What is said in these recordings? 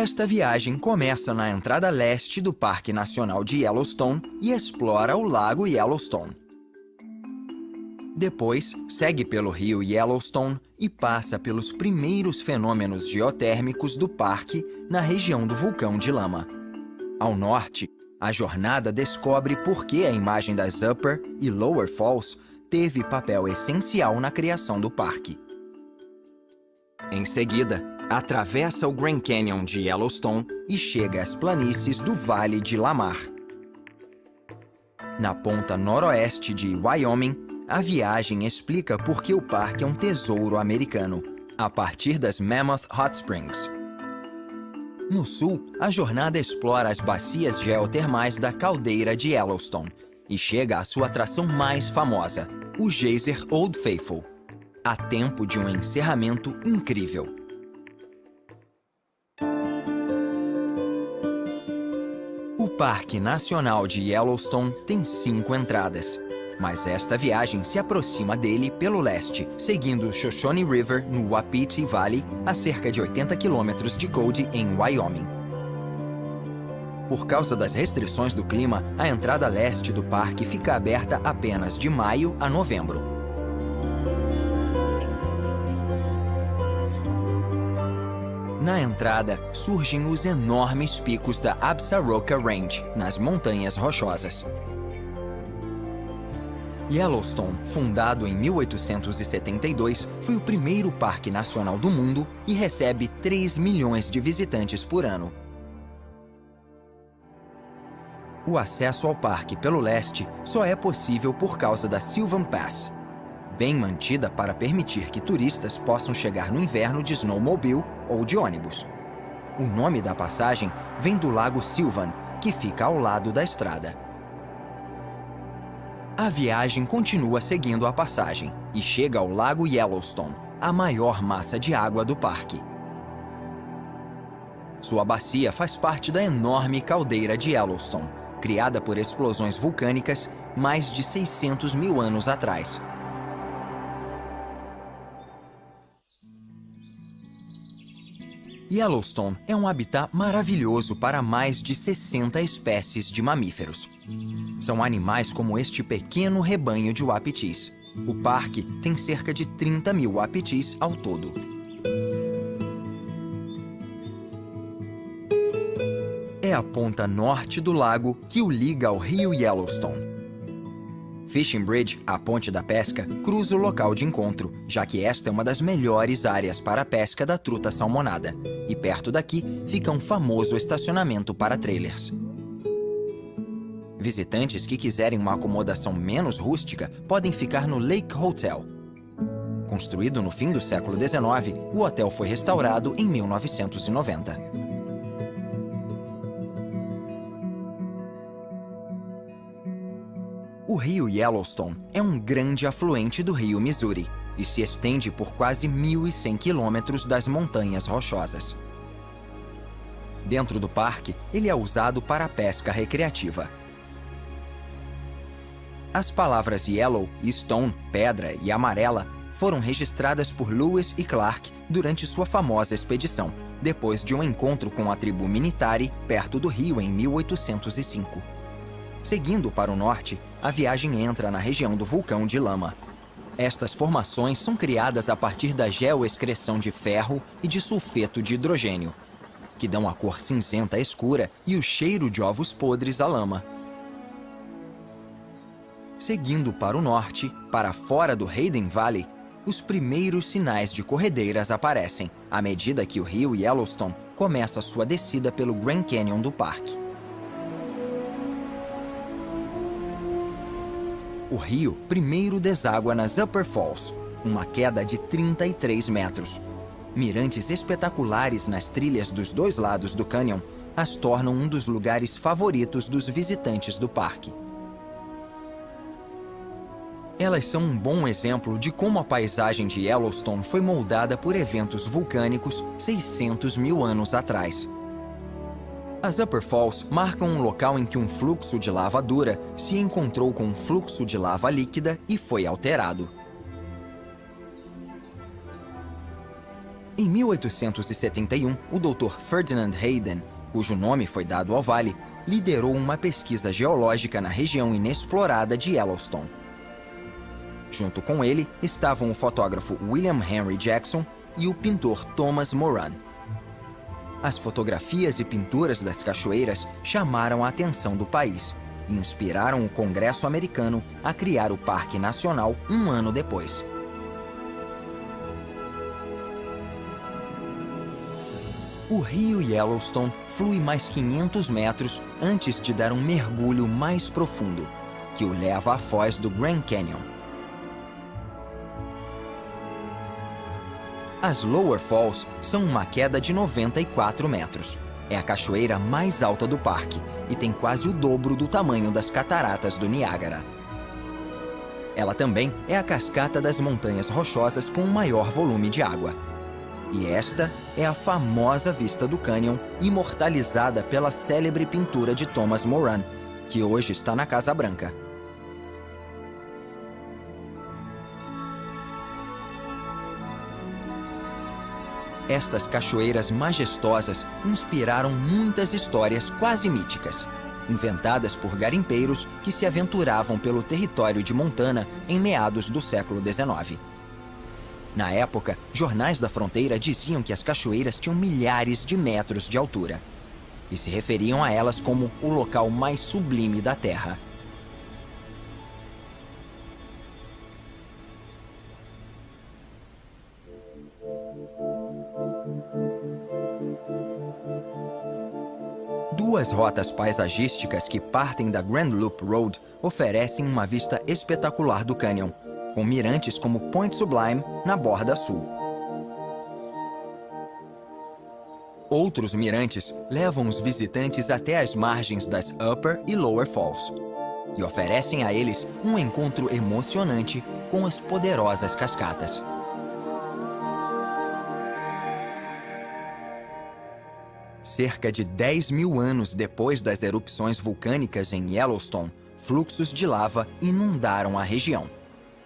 Esta viagem começa na entrada leste do Parque Nacional de Yellowstone e explora o Lago Yellowstone. Depois, segue pelo rio Yellowstone e passa pelos primeiros fenômenos geotérmicos do parque na região do vulcão de lama. Ao norte, a jornada descobre por que a imagem das Upper e Lower Falls teve papel essencial na criação do parque. Em seguida, atravessa o Grand Canyon de Yellowstone e chega às planícies do Vale de Lamar. Na ponta noroeste de Wyoming, a viagem explica por que o parque é um tesouro americano, a partir das Mammoth Hot Springs. No sul, a jornada explora as bacias geotermais da caldeira de Yellowstone e chega à sua atração mais famosa, o geyser Old Faithful, a tempo de um encerramento incrível. O Parque Nacional de Yellowstone tem 5 entradas, mas esta viagem se aproxima dele pelo leste, seguindo o Shoshone River no Wapiti Valley, a cerca de 80 quilômetros de Cody, em Wyoming. Por causa das restrições do clima, a entrada leste do parque fica aberta apenas de maio a novembro. Na entrada, surgem os enormes picos da Absaroka Range, nas Montanhas Rochosas. Yellowstone, fundado em 1872, foi o primeiro parque nacional do mundo e recebe 3 milhões de visitantes por ano. O acesso ao parque pelo leste só é possível por causa da Sylvan Pass, bem mantida para permitir que turistas possam chegar no inverno de snowmobile ou de ônibus. O nome da passagem vem do lago Sylvan, que fica ao lado da estrada. A viagem continua seguindo a passagem e chega ao lago Yellowstone, a maior massa de água do parque. Sua bacia faz parte da enorme caldeira de Yellowstone, criada por explosões vulcânicas mais de 600 mil anos atrás. Yellowstone é um habitat maravilhoso para mais de 60 espécies de mamíferos. São animais como este pequeno rebanho de uapitis. O parque tem cerca de 30 mil uapitis ao todo. É a ponta norte do lago que o liga ao rio Yellowstone. Fishing Bridge, a ponte da pesca, cruza o local de encontro, já que esta é uma das melhores áreas para a pesca da truta salmonada. E perto daqui fica um famoso estacionamento para trailers. Visitantes que quiserem uma acomodação menos rústica podem ficar no Lake Hotel. Construído no fim do século XIX, o hotel foi restaurado em 1990. O rio Yellowstone é um grande afluente do rio Missouri e se estende por quase 1.100 quilômetros das Montanhas Rochosas. Dentro do parque, ele é usado para a pesca recreativa. As palavras Yellow, Stone, pedra e amarela foram registradas por Lewis e Clark durante sua famosa expedição, depois de um encontro com a tribo Minitari perto do rio em 1805. Seguindo para o norte, a viagem entra na região do vulcão de lama. Estas formações são criadas a partir da geoexcreção de ferro e de sulfeto de hidrogênio, que dão a cor cinzenta escura e o cheiro de ovos podres à lama. Seguindo para o norte, para fora do Hayden Valley, os primeiros sinais de corredeiras aparecem, à medida que o rio Yellowstone começa sua descida pelo Grand Canyon do parque. O rio primeiro deságua nas Upper Falls, uma queda de 33 metros. Mirantes espetaculares nas trilhas dos dois lados do cânion as tornam um dos lugares favoritos dos visitantes do parque. Elas são um bom exemplo de como a paisagem de Yellowstone foi moldada por eventos vulcânicos 600 mil anos atrás. As Upper Falls marcam um local em que um fluxo de lava dura se encontrou com um fluxo de lava líquida e foi alterado. Em 1871, o Dr. Ferdinand Hayden, cujo nome foi dado ao vale, liderou uma pesquisa geológica na região inexplorada de Yellowstone. Junto com ele estavam o fotógrafo William Henry Jackson e o pintor Thomas Moran. As fotografias e pinturas das cachoeiras chamaram a atenção do país e inspiraram o Congresso americano a criar o Parque Nacional um ano depois. O rio Yellowstone flui mais 500 metros antes de dar um mergulho mais profundo, que o leva à foz do Grand Canyon. As Lower Falls são uma queda de 94 metros. É a cachoeira mais alta do parque e tem quase o dobro do tamanho das cataratas do Niágara. Ela também é a cascata das montanhas rochosas com o maior volume de água. E esta é a famosa vista do cânion, imortalizada pela célebre pintura de Thomas Moran, que hoje está na Casa Branca. Estas cachoeiras majestosas inspiraram muitas histórias quase míticas, inventadas por garimpeiros que se aventuravam pelo território de Montana em meados do século XIX. Na época, jornais da fronteira diziam que as cachoeiras tinham milhares de metros de altura e se referiam a elas como o local mais sublime da Terra. Duas rotas paisagísticas que partem da Grand Loop Road oferecem uma vista espetacular do cânion, com mirantes como Point Sublime na borda sul. Outros mirantes levam os visitantes até as margens das Upper e Lower Falls e oferecem a eles um encontro emocionante com as poderosas cascatas. Cerca de 10 mil anos depois das erupções vulcânicas em Yellowstone, fluxos de lava inundaram a região.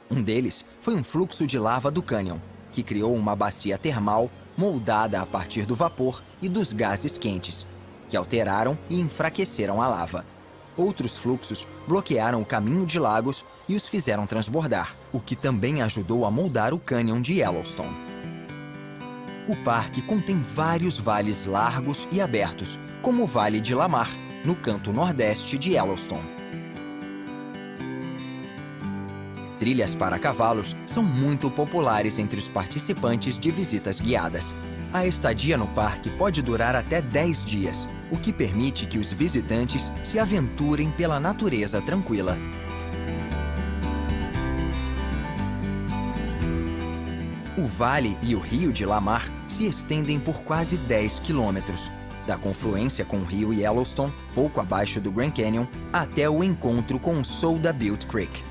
Um deles foi um fluxo de lava do cânion, que criou uma bacia termal moldada a partir do vapor e dos gases quentes, que alteraram e enfraqueceram a lava. Outros fluxos bloquearam o caminho de lagos e os fizeram transbordar, o que também ajudou a moldar o cânion de Yellowstone. O parque contém vários vales largos e abertos, como o Vale de Lamar, no canto nordeste de Yellowstone. Trilhas para cavalos são muito populares entre os participantes de visitas guiadas. A estadia no parque pode durar até 10 dias, o que permite que os visitantes se aventurem pela natureza tranquila. O vale e o rio de Lamar se estendem por quase 10 quilômetros, da confluência com o rio Yellowstone, pouco abaixo do Grand Canyon, até o encontro com o Soda Butte Creek.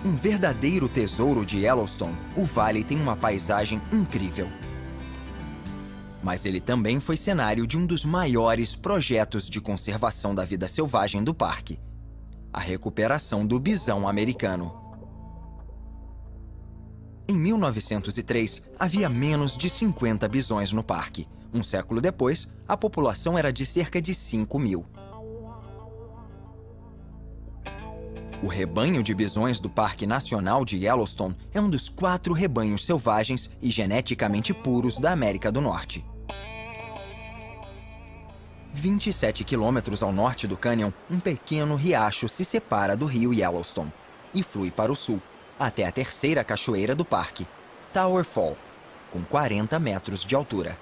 Um verdadeiro tesouro de Yellowstone, o vale tem uma paisagem incrível. Mas ele também foi cenário de um dos maiores projetos de conservação da vida selvagem do parque: a recuperação do bisão americano. Em 1903, havia menos de 50 bisões no parque. Um século depois, a população era de cerca de 5 mil. O rebanho de bisões do Parque Nacional de Yellowstone é um dos 4 rebanhos selvagens e geneticamente puros da América do Norte. 27 quilômetros ao norte do cânion, um pequeno riacho se separa do rio Yellowstone e flui para o sul, até a terceira cachoeira do parque, Tower Fall, com 40 metros de altura.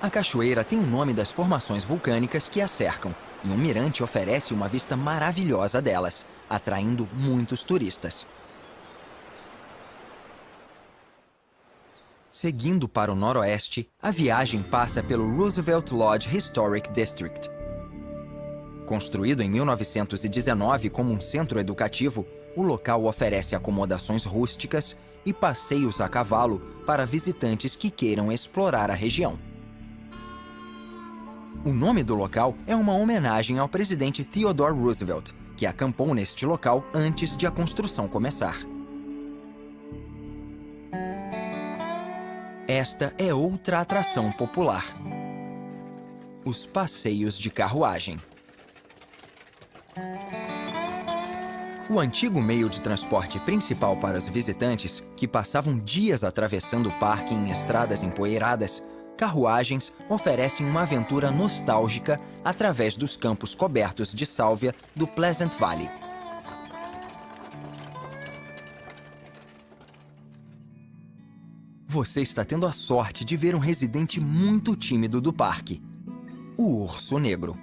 A cachoeira tem o nome das formações vulcânicas que a cercam, e um mirante oferece uma vista maravilhosa delas, atraindo muitos turistas. Seguindo para o noroeste, a viagem passa pelo Roosevelt Lodge Historic District. Construído em 1919 como um centro educativo, o local oferece acomodações rústicas e passeios a cavalo para visitantes que queiram explorar a região. O nome do local é uma homenagem ao presidente Theodore Roosevelt, que acampou neste local antes de a construção começar. esta é outra atração popular: os passeios de carruagem. O antigo meio de transporte principal para os visitantes, que passavam dias atravessando o parque em estradas empoeiradas, carruagens oferecem uma aventura nostálgica através dos campos cobertos de sálvia do Pleasant Valley. Você está tendo a sorte de ver um residente muito tímido do parque: o urso negro.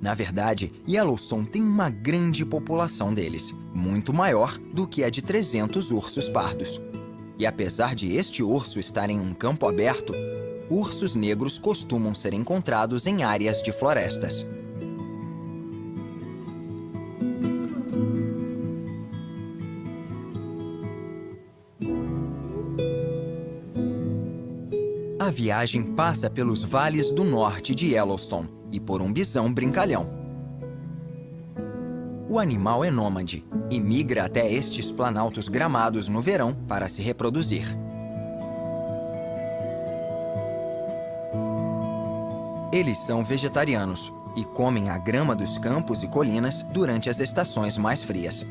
Na verdade, Yellowstone tem uma grande população deles, muito maior do que a de 300 ursos pardos. E apesar de este urso estar em um campo aberto, ursos negros costumam ser encontrados em áreas de florestas. A viagem passa pelos vales do norte de Yellowstone e por um bisão brincalhão. O animal é nômade e migra até estes planaltos gramados no verão para se reproduzir. Eles são vegetarianos e comem a grama dos campos e colinas durante as estações mais frias.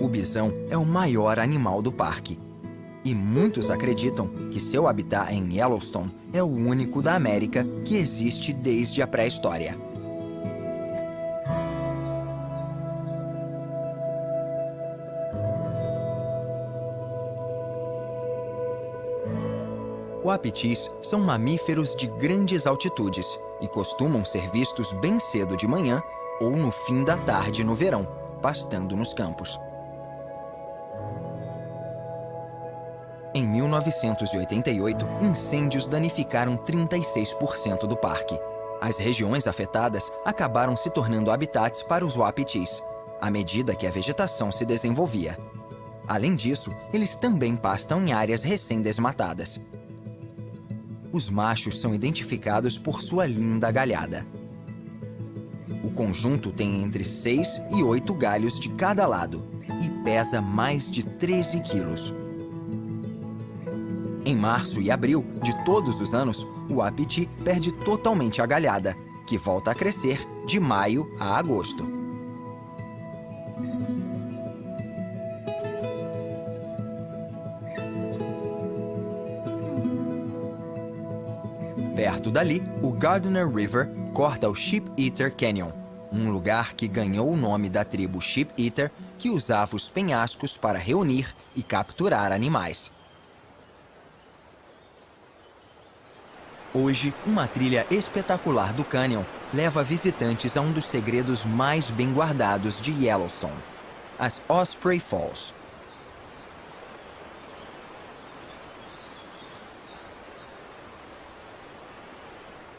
O bisão é o maior animal do parque. E muitos acreditam que seu habitat em Yellowstone é o único da América que existe desde a pré-história. Wapitis são mamíferos de grandes altitudes e costumam ser vistos bem cedo de manhã ou no fim da tarde no verão, pastando nos campos. Em 1988, incêndios danificaram 36% do parque. As regiões afetadas acabaram se tornando habitats para os wapitis, à medida que a vegetação se desenvolvia. Além disso, eles também pastam em áreas recém-desmatadas. Os machos são identificados por sua linda galhada. O conjunto tem entre 6 e 8 galhos de cada lado e pesa mais de 13 quilos. Em março e abril de todos os anos, o wapiti perde totalmente a galhada, que volta a crescer de maio a agosto. Perto dali, o Gardner River corta o Sheep Eater Canyon, um lugar que ganhou o nome da tribo Sheep Eater, que usava os penhascos para reunir e capturar animais. Hoje, uma trilha espetacular do cânion leva visitantes a um dos segredos mais bem guardados de Yellowstone, as Osprey Falls.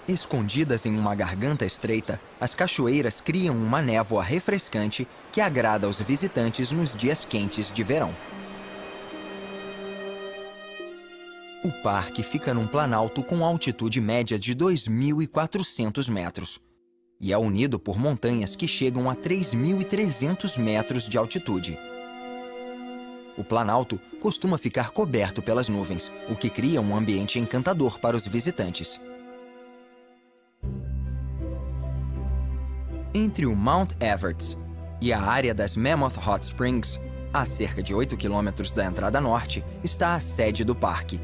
Escondidas em uma garganta estreita, as cachoeiras criam uma névoa refrescante que agrada aos visitantes nos dias quentes de verão. O parque fica num planalto com altitude média de 2.400 metros e é unido por montanhas que chegam a 3.300 metros de altitude. O planalto costuma ficar coberto pelas nuvens, o que cria um ambiente encantador para os visitantes. Entre o Mount Everest e a área das Mammoth Hot Springs, a cerca de 8 quilômetros da entrada norte, está a sede do parque.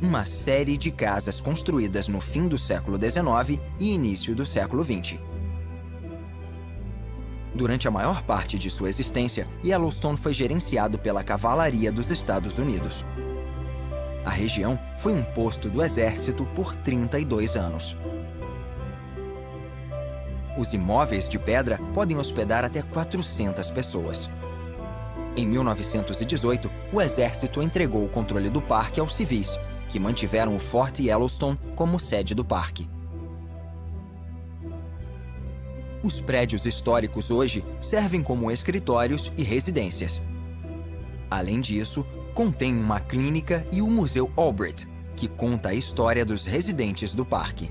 Uma série de casas construídas no fim do século XIX e início do século XX. Durante a maior parte de sua existência, Yellowstone foi gerenciado pela Cavalaria dos Estados Unidos. A região foi um posto do Exército por 32 anos. Os imóveis de pedra podem hospedar até 400 pessoas. Em 1918, o Exército entregou o controle do parque aos civis, que mantiveram o Forte Yellowstone como sede do parque. Os prédios históricos hoje servem como escritórios e residências. Além disso, contém uma clínica e o Museu Albrecht, que conta a história dos residentes do parque.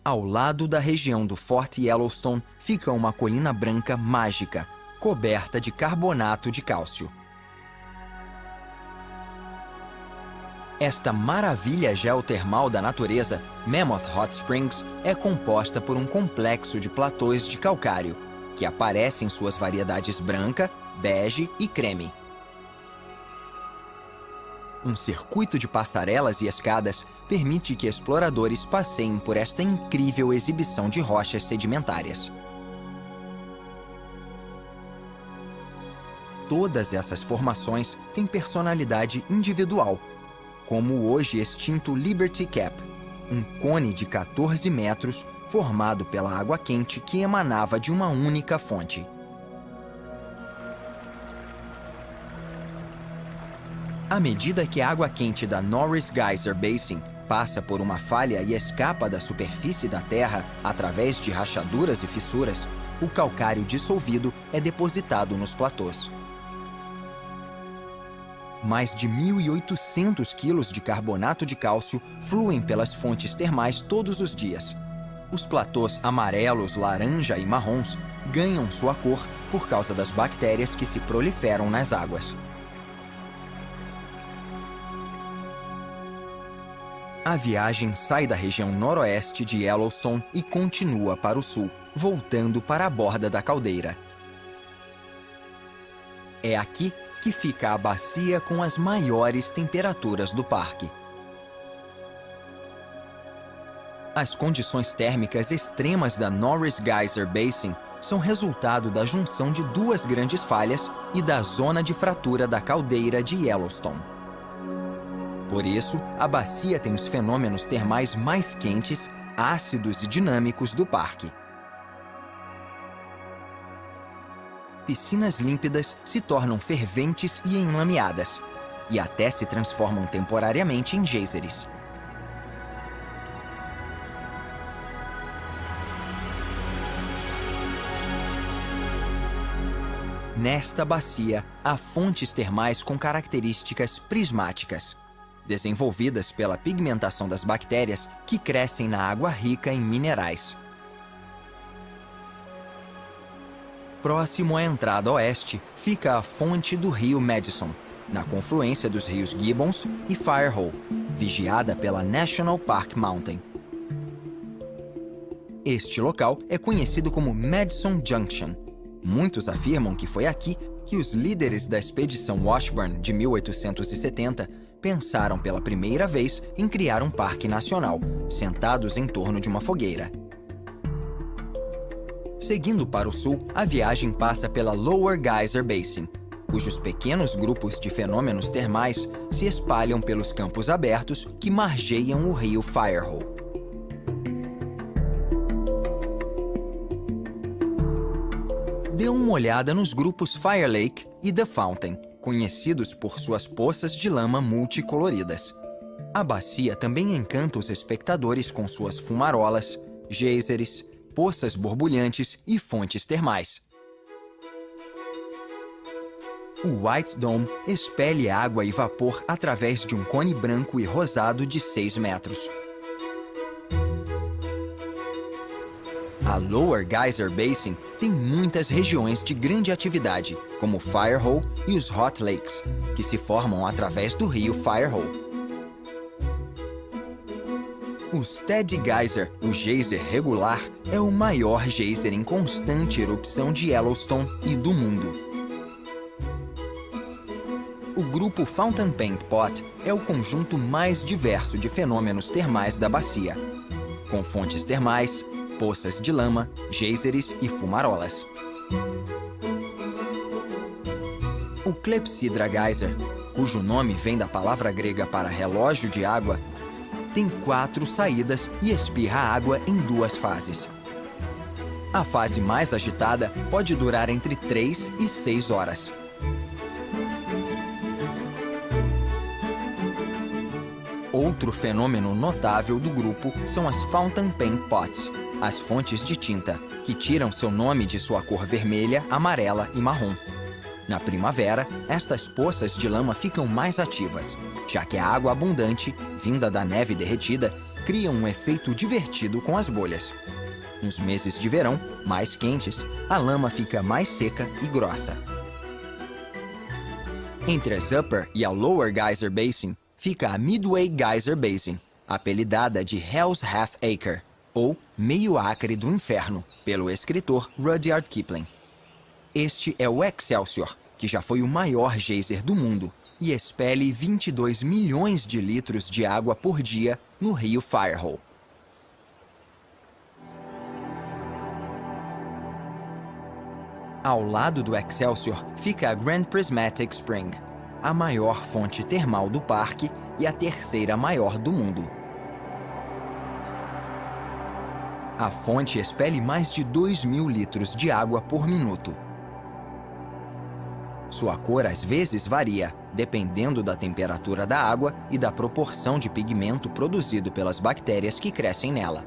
Ao lado da região do Forte Yellowstone fica uma colina branca mágica, coberta de carbonato de cálcio. Esta maravilha geotermal da natureza, Mammoth Hot Springs, é composta por um complexo de platôs de calcário, que aparece em suas variedades branca, bege e creme. Um circuito de passarelas e escadas permite que exploradores passeiem por esta incrível exibição de rochas sedimentárias. Todas essas formações têm personalidade individual, como o hoje extinto Liberty Cap, um cone de 14 metros formado pela água quente que emanava de uma única fonte. À medida que a água quente da Norris Geyser Basin passa por uma falha e escapa da superfície da Terra através de rachaduras e fissuras, o calcário dissolvido é depositado nos platôs. Mais de 1.800 quilos de carbonato de cálcio fluem pelas fontes termais todos os dias. Os platôs amarelos, laranja e marrons ganham sua cor por causa das bactérias que se proliferam nas águas. A viagem sai da região noroeste de Yellowstone e continua para o sul, voltando para a borda da caldeira. É aqui que fica a bacia com as maiores temperaturas do parque. As condições térmicas extremas da Norris Geyser Basin são resultado da junção de duas grandes falhas e da zona de fratura da caldeira de Yellowstone. Por isso, a bacia tem os fenômenos termais mais quentes, ácidos e dinâmicos do parque. Piscinas límpidas se tornam ferventes e enlameadas, e até se transformam temporariamente em geysers. Nesta bacia, há fontes termais com características prismáticas, desenvolvidas pela pigmentação das bactérias que crescem na água rica em minerais. Próximo à entrada oeste fica a fonte do rio Madison, na confluência dos rios Gibbons e Firehole, vigiada pela National Park Mountain. Este local é conhecido como Madison Junction. Muitos afirmam que foi aqui que os líderes da expedição Washburn de 1870 pensaram pela primeira vez em criar um parque nacional, sentados em torno de uma fogueira. Seguindo para o sul, a viagem passa pela Lower Geyser Basin, cujos pequenos grupos de fenômenos termais se espalham pelos campos abertos que margeiam o rio Firehole. Dê uma olhada nos grupos Fire Lake e The Fountain, conhecidos por suas poças de lama multicoloridas. A bacia também encanta os espectadores com suas fumarolas, geysers, poças borbulhantes e fontes termais. O White Dome expele água e vapor através de um cone branco e rosado de 6 metros. A Lower Geyser Basin tem muitas regiões de grande atividade, como Firehole e os Hot Lakes, que se formam através do rio Firehole. O Steady Geyser, o geyser regular, é o maior geyser em constante erupção de Yellowstone e do mundo. O grupo Fountain Paint Pot é o conjunto mais diverso de fenômenos termais da bacia, com fontes termais, poças de lama, geysers e fumarolas. O Clepsydra Geyser, cujo nome vem da palavra grega para relógio de água, tem 4 saídas e espirra água em 2 fases. A fase mais agitada pode durar entre 3 e 6 horas. Outro fenômeno notável do grupo são as Fountain Paint Pots, as fontes de tinta, que tiram seu nome de sua cor vermelha, amarela e marrom. Na primavera, estas poças de lama ficam mais ativas, já que a água abundante, vinda da neve derretida, cria um efeito divertido com as bolhas. Nos meses de verão, mais quentes, a lama fica mais seca e grossa. Entre as Upper e a Lower Geyser Basin, fica a Midway Geyser Basin, apelidada de Hell's Half Acre, ou Meio Acre do Inferno, pelo escritor Rudyard Kipling. Este é o Excelsior, que já foi o maior geyser do mundo e expele 22 milhões de litros de água por dia no rio Firehole. Ao lado do Excelsior fica a Grand Prismatic Spring, a maior fonte termal do parque e a terceira maior do mundo. A fonte expele mais de 2.000 litros de água por minuto. Sua cor às vezes varia, dependendo da temperatura da água e da proporção de pigmento produzido pelas bactérias que crescem nela.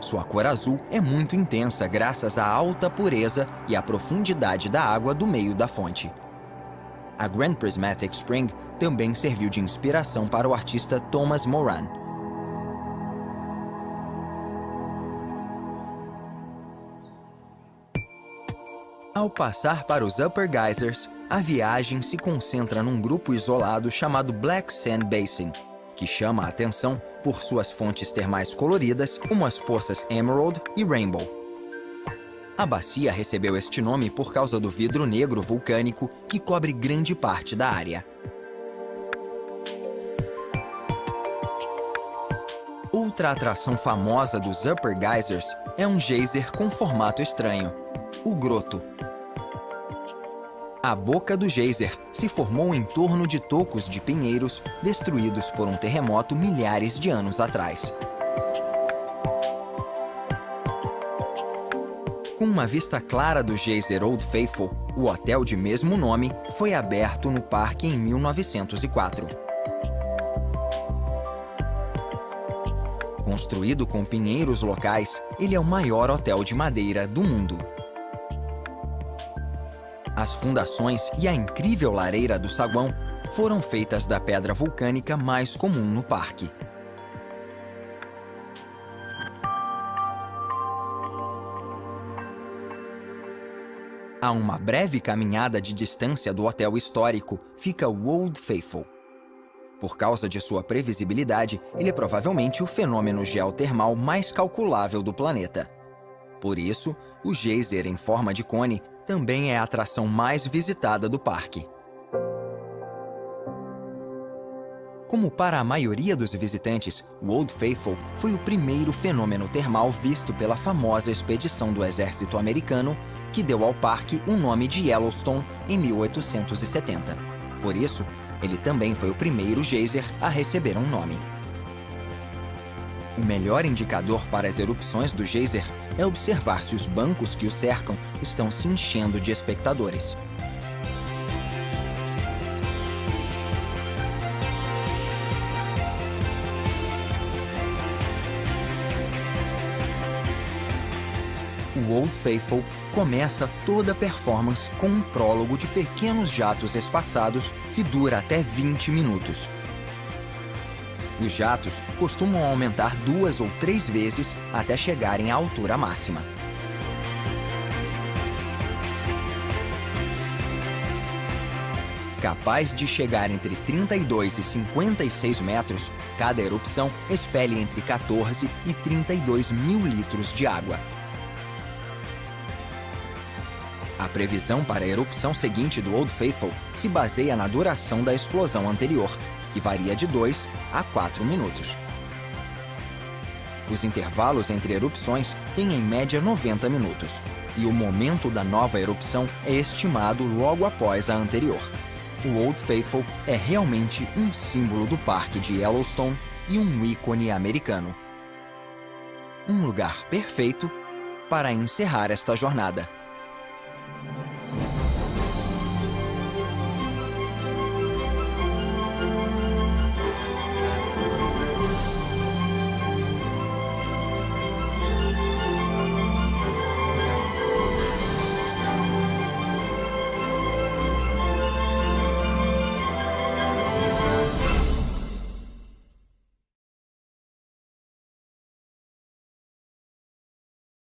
Sua cor azul é muito intensa graças à alta pureza e à profundidade da água do meio da fonte. A Grand Prismatic Spring também serviu de inspiração para o artista Thomas Moran. Ao passar para os Upper Geysers, a viagem se concentra num grupo isolado chamado Black Sand Basin, que chama a atenção por suas fontes termais coloridas, como as poças Emerald e Rainbow. A bacia recebeu este nome por causa do vidro negro vulcânico que cobre grande parte da área. Outra atração famosa dos Upper Geysers é um geyser com formato estranho, o Groto. A boca do geyser se formou em torno de tocos de pinheiros destruídos por um terremoto milhares de anos atrás. Com uma vista clara do geyser Old Faithful, o hotel de mesmo nome foi aberto no parque em 1904. Construído com pinheiros locais, ele é o maior hotel de madeira do mundo. As fundações e a incrível lareira do saguão foram feitas da pedra vulcânica mais comum no parque. A uma breve caminhada de distância do hotel histórico fica o Old Faithful. Por causa de sua previsibilidade, ele é provavelmente o fenômeno geotermal mais calculável do planeta. Por isso, o geyser em forma de cone também é a atração mais visitada do parque. Como para a maioria dos visitantes, o Old Faithful foi o primeiro fenômeno termal visto pela famosa expedição do exército americano, que deu ao parque o nome de Yellowstone em 1870. Por isso, ele também foi o primeiro geyser a receber um nome. O melhor indicador para as erupções do geyser é observar se os bancos que o cercam estão se enchendo de espectadores. O Old Faithful começa toda a performance com um prólogo de pequenos jatos espaçados que dura até 20 minutos. Os jatos costumam aumentar 2 ou 3 vezes até chegarem à altura máxima. Capaz de chegar entre 32 e 56 metros, cada erupção expele entre 14 e 32 mil litros de água. A previsão para a erupção seguinte do Old Faithful se baseia na duração da explosão anterior, que varia de 2 a 4 minutos. Os intervalos entre erupções têm em média 90 minutos, e o momento da nova erupção é estimado logo após a anterior. O Old Faithful é realmente um símbolo do parque de Yellowstone e um ícone americano. Um lugar perfeito para encerrar esta jornada.